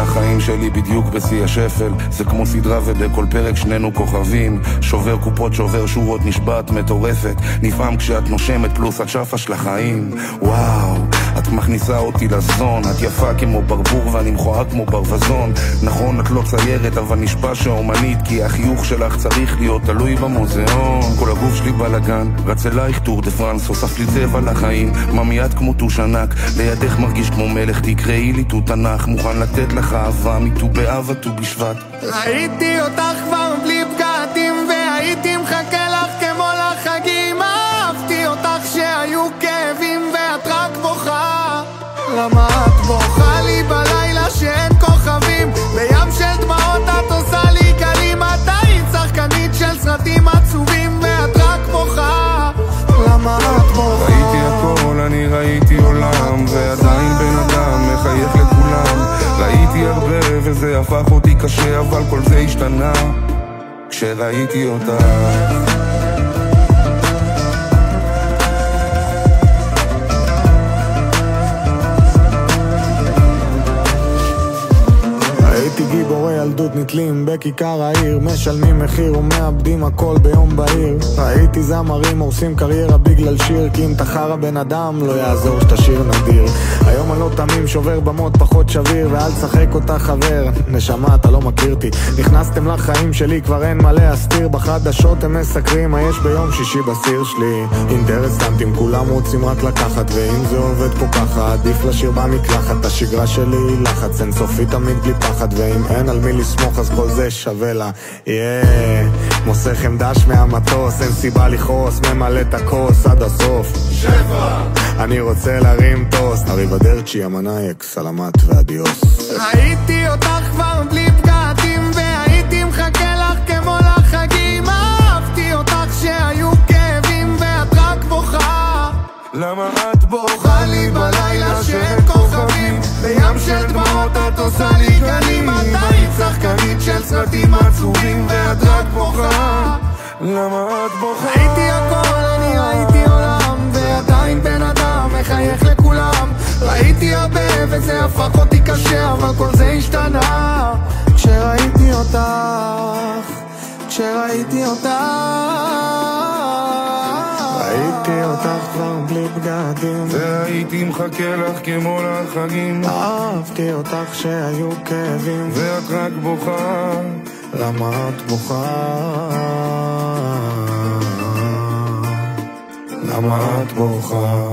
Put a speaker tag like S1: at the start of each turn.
S1: החיים שלי בדיוק בשיא השפל, זה כמו סדרה ובכל פרק שנינו כוכבים. שובר קופות, שובר שורות, נשבעת מטורפת, נפעם כשאת נושמת פלוס הצ'אפה של החיים. וואו, את מכניסה אותי לזון, את יפה כמו ברבור ואני מכוער כמו ברווזון. נכון, את לא ציירת אבל נשבע שאומנית, כי החיוך שלך צריך להיות תלוי במוזיאון. כל הגוף שלי בלגן, רץ אלייך טור דה פרנס, הוסף לי צבע לחיים, ממיית כמו טוש ענק, לידך מרגיש כמו מלך, תקראי לי טו תנך, מוכן לתת לך אהבה מטו באב וטו בשבט.
S2: ראיתי אותך כבר בלי בגדים והייתי מחכה לך כמו לחגים, אהבתי אותך שהיו כאבים ואת רק בוכה. למה את בוכה לי בלילה שאין כוכבים? בים של דמעות את עושה לי גלים, את היית שחקנית של סרטים עצובים ואת רק בוכה. למה את בוכה?
S1: ראיתי הכל, אני ראיתי עולם, ועדיין בן אדם מחייך לכולם. ראיתי הרבה וזה הפך אותי קשה, אבל כל זה השתנה כשראיתי אותך.
S3: גיבורי ילדות נתלים בכיכר העיר, משלמים מחיר ומאבדים הכל ביום בהיר. ראיתי זמרים הורסים קריירה בגלל שיר, כי אם תחר הבן אדם לא יעזור שתשיר נדיר. היום אני לא תמים, שובר במות פחות שביר, ואל תשחק אותה חבר, נשמה אתה לא מכיר אותי. נכנסתם לחיים שלי כבר אין מה להסתיר, בחדשות הם מסקרים מה יש ביום שישי בסיר שלי. אינטרסנטים כולם רוצים רק לקחת, ואם זה עובד פה ככה עדיף לשיר במקלחת. השגרה שלי היא לחץ אינסופי תמיד בלי פחד, ואם אין על מי לסמוך אז כל זה שווה לה. מוסך דש מהמטוס, אין סיבה לכעוס, ממלא את הכוס עד הסוף. שבע אני רוצה להרים טוס, אריבדרצ'י המנאייק, סלמת ואדיוס.
S2: ראיתי אותך כבר בלי בגדים והייתי מחכה לך כמו לחגים, אהבתי אותך שהיו כאבים ואת רק בוכה.
S1: למה את בוכה
S2: לי בלילה שאין כוכבים, בים של דמעות את עושה לי גלים, את היית שחקנית של סרטים עצובים ואת רק בוכה.
S1: למה את בוכה?
S2: ראיתי הכל, אני ראיתי עולם, ועדיין בן אדם מחייך לכולם. ראיתי הרבה וזה הפך אותי קשה, אבל כל זה השתנה כשראיתי אותך, כשראיתי אותך.
S3: ראיתי אותך כבר בלי בגדים
S1: והייתי מחכה לך כמו לחגים,
S3: אהבתי אותך שהיו כאבים
S1: ואת רק בוכה.
S3: למה את בוכה?
S1: למה את בוכה?